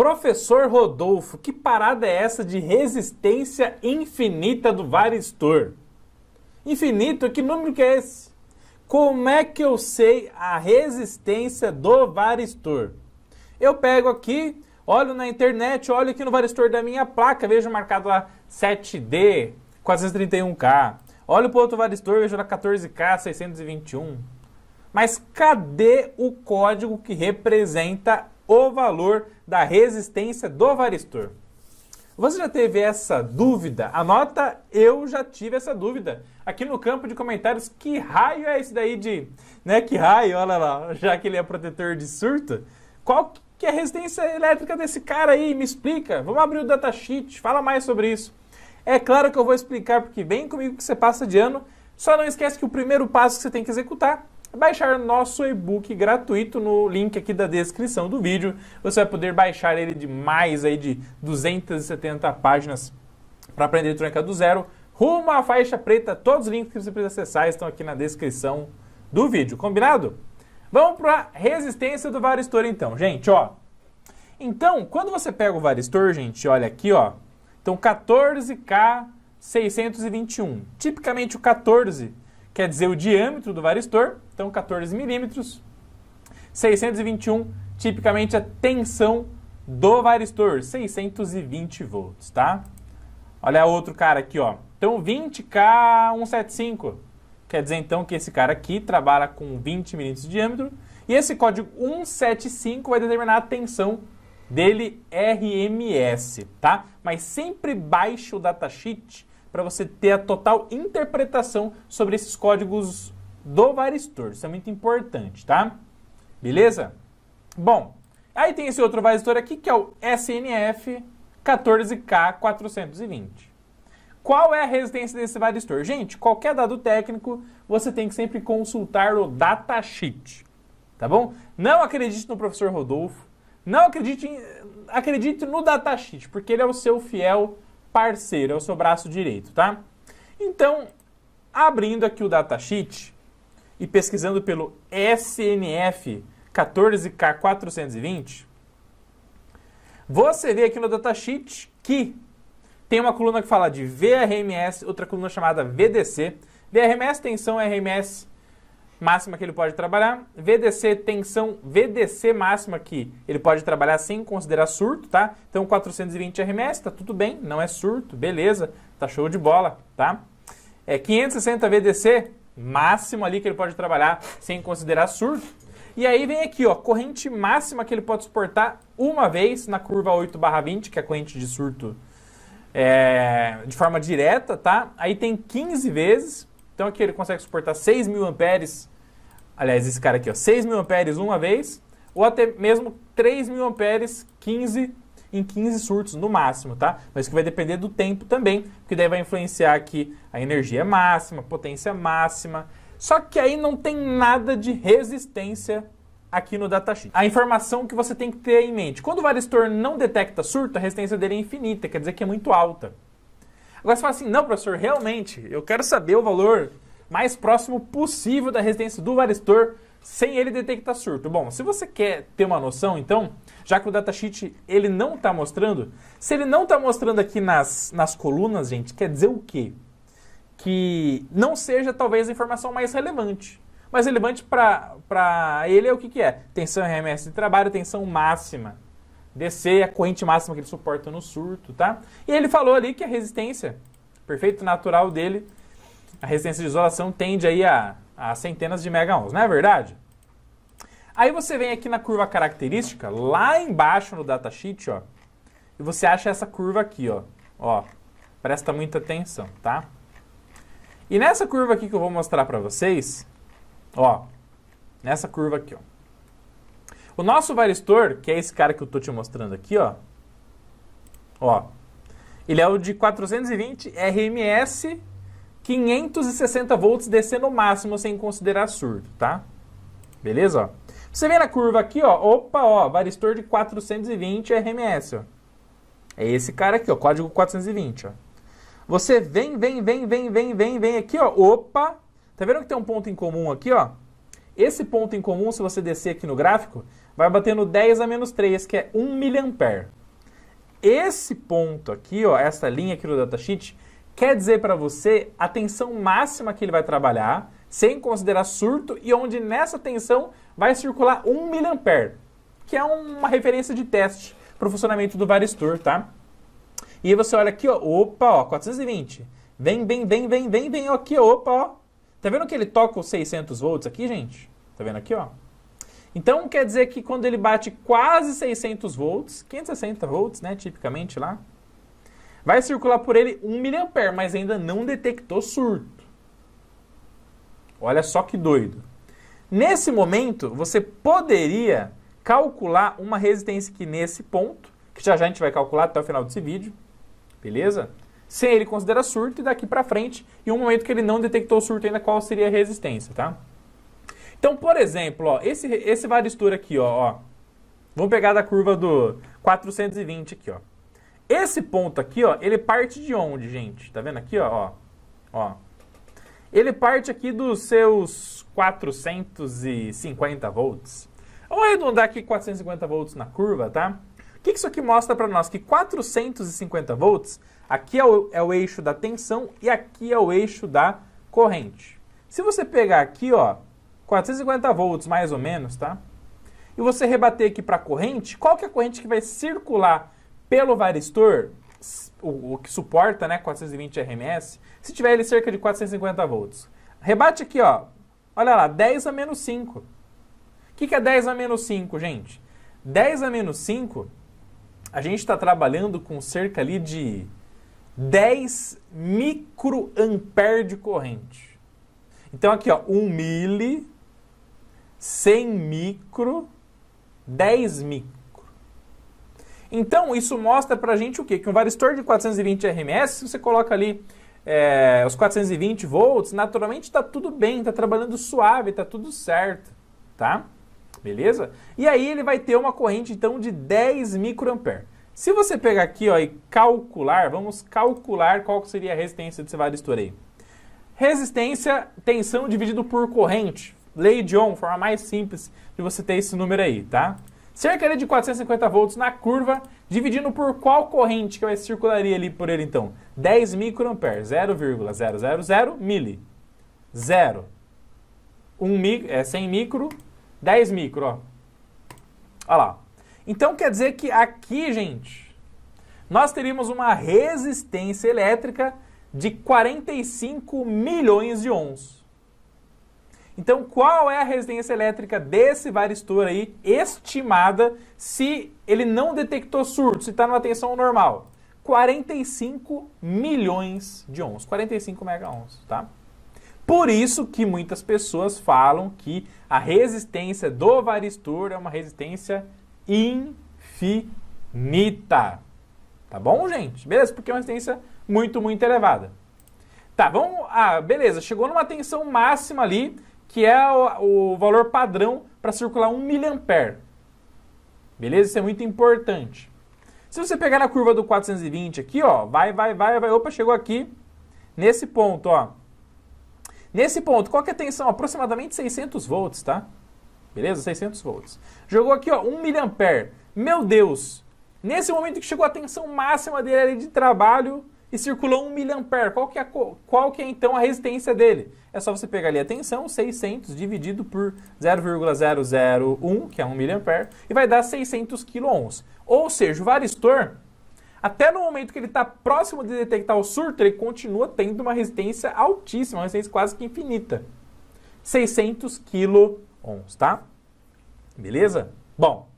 Professor Rodolfo, que parada é essa de resistência infinita do varistor? Infinito? Que número que é esse? Como é que eu sei a resistência do varistor? Eu pego aqui, olho na internet, olho aqui no varistor da minha placa, vejo marcado lá 7D 431K. Olho para o outro varistor, vejo lá 14K 621. Mas cadê o código que representa o valor da resistência do varistor? Você já teve essa dúvida? Anota, eu já tive essa dúvida. Aqui no campo de comentários, que raio é esse daí de... Que raio, olha lá, já que ele é protetor de surto. Qual que é a resistência elétrica desse cara aí? Me explica. Vamos abrir o datasheet, fala mais sobre isso. É claro que eu vou explicar, porque vem comigo que você passa de ano. Só não esquece que o primeiro passo que você tem que executar é baixar nosso e-book gratuito no link aqui da descrição do vídeo. Você vai poder baixar ele de mais aí de 270 páginas para aprender eletrônica do zero, rumo à faixa preta. Todos os links que você precisa acessar estão aqui na descrição do vídeo. Combinado? Vamos para a resistência do varistor então, gente, ó. Então, quando você pega o varistor, gente, olha aqui, ó. Então, 14K 621. Tipicamente o 14 quer dizer o diâmetro do varistor, então 14 milímetros. 621, tipicamente a tensão do varistor, 620 volts, tá? Olha outro cara aqui, ó. Então 20K 175, quer dizer então que esse cara aqui trabalha com 20 milímetros de diâmetro. E esse código 175 vai determinar a tensão dele RMS, tá? Mas sempre baixe o datasheet para você ter a total interpretação sobre esses códigos do varistor. Isso é muito importante, tá? Beleza? Bom, aí tem esse outro varistor aqui que é o SNF 14K420. Qual é a resistência desse varistor? Gente, qualquer dado técnico você tem que sempre consultar o datasheet, tá bom? Não acredite no professor Rodolfo. Não acredite no datasheet, porque ele é o seu fiel parceiro, é o seu braço direito, tá? Então, abrindo aqui o datasheet e pesquisando pelo SNF 14K420, você vê aqui no datasheet que tem uma coluna que fala de VRMS, outra coluna chamada VDC. VRMS, tensão RMS máxima que ele pode trabalhar. VDC, tensão VDC máxima que ele pode trabalhar sem considerar surto, tá? Então 420 RMS, tá tudo bem, não é surto, beleza, tá show de bola, tá? 560 VDC, máximo ali que ele pode trabalhar sem considerar surto. E aí vem aqui, ó, corrente máxima que ele pode suportar uma vez na curva 8/20, que é a corrente de surto de forma direta, tá? Aí tem 15 vezes, então aqui ele consegue suportar 6.000 amperes, aliás, esse cara aqui, ó, 6.000 amperes uma vez, ou até mesmo 3.000 amperes em 15 surtos no máximo, tá? Mas que vai depender do tempo também, porque daí vai influenciar aqui a energia máxima, potência máxima. Só que aí não tem nada de resistência aqui no datasheet. A informação que você tem que ter em mente: quando o varistor não detecta surto, a resistência dele é infinita, quer dizer que é muito alta. Agora você fala assim: não, professor, realmente, eu quero saber o valor mais próximo possível da resistência do varistor sem ele detectar surto. Bom, se você quer ter uma noção, então, já que o datasheet ele não está mostrando, se ele não está mostrando aqui nas colunas, gente, quer dizer o quê? Que não seja talvez a informação mais relevante. Mais relevante para ele é o que é? Tensão RMS de trabalho, tensão máxima. DC, a corrente máxima que ele suporta no surto, tá? E ele falou ali que a resistência, perfeito natural dele, a resistência de isolação tende aí a centenas de mega-ohms, não é verdade? Aí você vem aqui na curva característica, lá embaixo no datasheet, ó, e você acha essa curva aqui, ó, presta muita atenção, tá? E nessa curva aqui que eu vou mostrar para vocês, ó, nessa curva aqui, ó, o nosso varistor, que é esse cara que eu tô te mostrando aqui, ó, ele é o de 420 RMS, 560 volts DC no máximo, sem considerar surto, tá? Beleza, ó? Você vê na curva aqui, ó, varistor de 420 RMS, ó. É esse cara aqui, ó, código 420, ó. Você vem aqui, ó, opa, tá vendo que tem um ponto em comum aqui, ó? Esse ponto em comum, se você descer aqui no gráfico, vai bater no 10 a menos 3, que é 1 mA. Esse ponto aqui, ó, essa linha aqui no datasheet, quer dizer para você a tensão máxima que ele vai trabalhar, sem considerar surto, e onde nessa tensão vai circular 1 mA, que é uma referência de teste para o funcionamento do varistor, tá? E aí você olha aqui, ó, opa, ó, 420. Vem aqui, opa, ó. Tá vendo que ele toca os 600 volts aqui, gente? Tá vendo aqui, ó? Então, quer dizer que quando ele bate quase 600 volts, 560 volts, né, tipicamente lá, vai circular por ele 1 mA, mas ainda não detectou surto. Olha só que doido. Nesse momento, você poderia calcular uma resistência aqui nesse ponto, que já a gente vai calcular até o final desse vídeo, beleza? Sem ele considerar surto, e daqui pra frente, em um momento que ele não detectou surto ainda, qual seria a resistência, tá? Então, por exemplo, ó, esse varistor aqui, ó, vamos pegar da curva do 420 aqui, ó. Esse ponto aqui, ó, ele parte de onde, gente? Tá vendo aqui, ó? Ele parte aqui dos seus 450 volts. Vamos arredondar aqui 450 volts na curva, tá? O que isso aqui mostra para nós? Que 450 volts, aqui é o eixo da tensão e aqui é o eixo da corrente. Se você pegar aqui, ó, 450 volts mais ou menos, tá? E você rebater aqui para a corrente, qual que é a corrente que vai circular pelo varistor, o que suporta, né, 420 RMS, se tiver ele cerca de 450 volts? Rebate aqui, ó, olha lá, 10 a menos 5. O que é 10 a menos 5, gente? 10 a menos 5, a gente está trabalhando com cerca ali de 10 microampere de corrente. Então aqui, ó, 1 mili, 100 micro, 10 micro. Então isso mostra pra gente o quê? Que um varistor de 420 RMS, se você coloca ali os 420 volts, naturalmente está tudo bem, está trabalhando suave, está tudo certo, tá? Beleza? E aí ele vai ter uma corrente, então, de 10 microampere. Se você pegar aqui, ó, e calcular, vamos calcular qual seria a resistência desse varistor aí. Resistência, tensão dividido por corrente. Lei de Ohm, forma mais simples de você ter esse número aí, tá? Cerca de 450 volts na curva, dividindo por qual corrente que vai circularia ali por ele, então? 10 microampere, 0,000 mili. 0. 100 micro, 10 micro, ó. Olha lá. Então quer dizer que aqui, gente, nós teríamos uma resistência elétrica de 45 milhões de ohms. Então, qual é a resistência elétrica desse varistor aí, estimada, se ele não detectou surto, se está numa tensão normal? 45 milhões de ohms, 45 mega-ohms, tá? Por isso que muitas pessoas falam que a resistência do varistor é uma resistência infinita. Tá bom, gente? Beleza? Porque é uma resistência muito, muito elevada. Tá, vamos... beleza. Chegou numa tensão máxima ali, que é o valor padrão para circular 1 mA. Beleza? Isso é muito importante. Se você pegar na curva do 420 aqui, ó, vai, opa, chegou aqui, nesse ponto, ó. Nesse ponto, qual que é a tensão? Aproximadamente 600 volts, tá? Beleza? 600 volts. Jogou aqui, ó, 1 mA. Meu Deus! Nesse momento que chegou a tensão máxima dele ali de trabalho e circulou 1 mA, qual que é então a resistência dele? É só você pegar ali a tensão, 600 dividido por 0,001, que é 1 mA, e vai dar 600 kΩ. Ou seja, o varistor, até no momento que ele está próximo de detectar o surto, ele continua tendo uma resistência altíssima, uma resistência quase que infinita. 600 kΩ, tá? Beleza? Bom,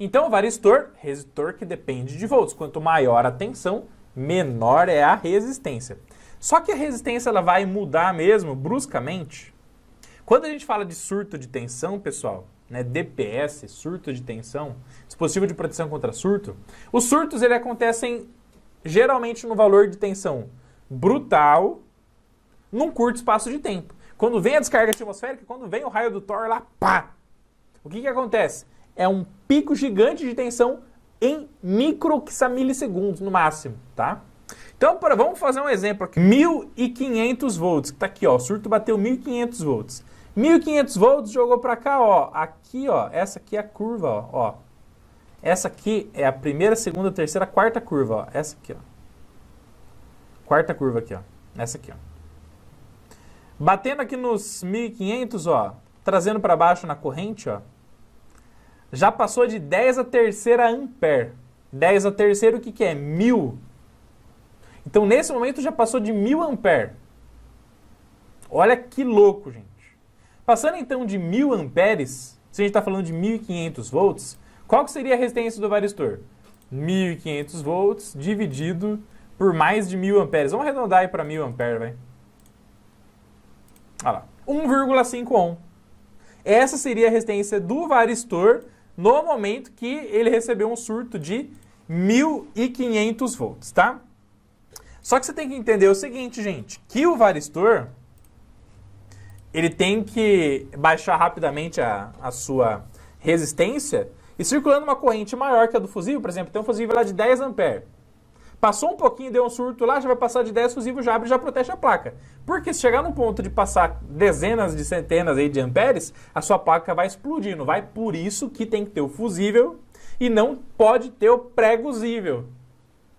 então o varistor, resistor que depende de volts. Quanto maior a tensão, menor é a resistência. Só que a resistência ela vai mudar mesmo bruscamente. Quando a gente fala de surto de tensão, pessoal, né, DPS, surto de tensão, dispositivo de proteção contra surto, os surtos ele acontecem geralmente no valor de tensão brutal num curto espaço de tempo. Quando vem a descarga atmosférica, quando vem o raio do Thor lá, pá! O que acontece? É um pico gigante de tensão em milissegundos no máximo, tá? Então, vamos fazer um exemplo aqui. 1.500 volts, que tá aqui, ó, o surto bateu 1.500 volts. 1.500 volts jogou para cá, ó. Aqui, ó, essa aqui é a curva, ó. Essa aqui é a primeira, segunda, terceira, quarta curva, ó. Essa aqui, ó. Quarta curva aqui, ó. Essa aqui, ó. Batendo aqui nos 1.500, ó, trazendo para baixo na corrente, ó. Já passou de 10 a terceira ampere. 10 a terceira, o que que é? 1.000. Então, nesse momento, já passou de 1.000 ampere. Olha que louco, gente. Passando, então, de 1.000 amperes, se a gente está falando de 1.500 volts, qual que seria a resistência do varistor? 1.500 volts dividido por mais de 1.000 amperes. Vamos arredondar aí para 1.000 amperes, vai. Olha lá. 1,5 ohm. Essa seria a resistência do varistor no momento que ele recebeu um surto de 1.500 volts, tá? Só que você tem que entender o seguinte, gente, que o varistor, ele tem que baixar rapidamente a sua resistência e circulando uma corrente maior que a do fusível, por exemplo, tem um fusível lá de 10 amperes. Passou um pouquinho, deu um surto lá, já vai passar de 10, fusível já abre e já protege a placa. Porque se chegar no ponto de passar dezenas de centenas aí de amperes, a sua placa vai explodir, não vai? Por isso que tem que ter o fusível e não pode ter o pré-fusível,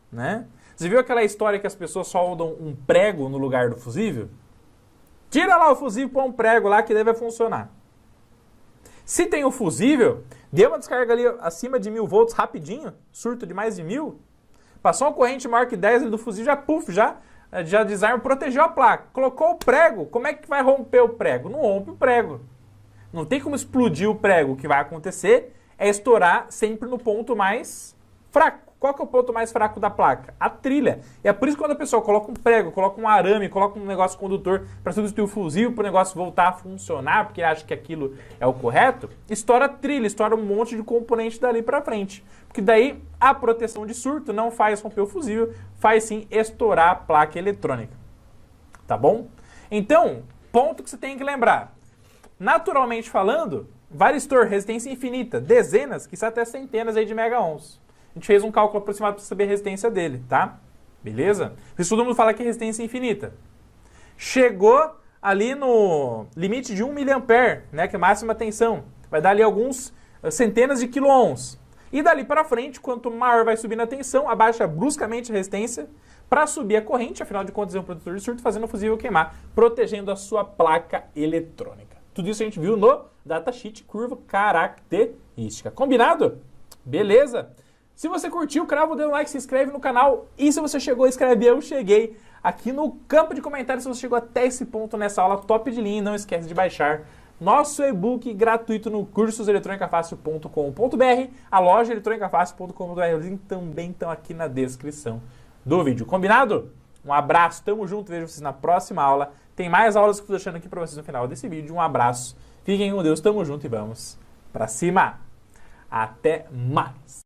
né? Você viu aquela história que as pessoas soldam um prego no lugar do fusível? Tira lá o fusível e põe um prego lá que daí vai funcionar. Se tem o fusível, deu uma descarga ali acima de 1.000 volts rapidinho, surto de mais de 1.000, passou uma corrente maior que 10 ali do fusível, já puff, já desarma, protegeu a placa. Colocou o prego, como é que vai romper o prego? Não rompe o prego. Não tem como explodir o prego. O que vai acontecer é estourar sempre no ponto mais fraco. Qual que é o ponto mais fraco da placa? A trilha. E é por isso que quando a pessoa coloca um prego, coloca um arame, coloca um negócio condutor para substituir o fusível, para o negócio voltar a funcionar, porque acha que aquilo é o correto, estoura a trilha, estoura um monte de componente dali para frente. Porque daí a proteção de surto não faz romper o fusível, faz sim estourar a placa eletrônica. Tá bom? Então, ponto que você tem que lembrar. Naturalmente falando, varistor, resistência infinita, dezenas, quizá até centenas aí de mega-ohms. A gente fez um cálculo aproximado para saber a resistência dele, tá? Beleza? Por isso todo mundo fala que é resistência infinita. Chegou ali no limite de 1 mA, né, que é a máxima tensão. Vai dar ali alguns centenas de quilo-ohms. E dali para frente, quanto maior vai subindo a tensão, abaixa bruscamente a resistência para subir a corrente, afinal de contas é um protetor de surto, fazendo o fusível queimar, protegendo a sua placa eletrônica. Tudo isso a gente viu no datasheet curva característica. Combinado? Beleza? Se você curtiu, crava o dedo no like, se inscreve no canal. E se você chegou, escreve Eu Cheguei aqui no campo de comentários se você chegou até esse ponto nessa aula top de linha. Não esquece de baixar nosso e-book gratuito no cursoseletronicafácil.com.br, a loja eletronicafácil.com.br. Os links também estão aqui na descrição do vídeo. Combinado? Um abraço, tamo junto, vejo vocês na próxima aula. Tem mais aulas que eu tô deixando aqui para vocês no final desse vídeo. Um abraço, fiquem com Deus, tamo junto e vamos pra cima. Até mais!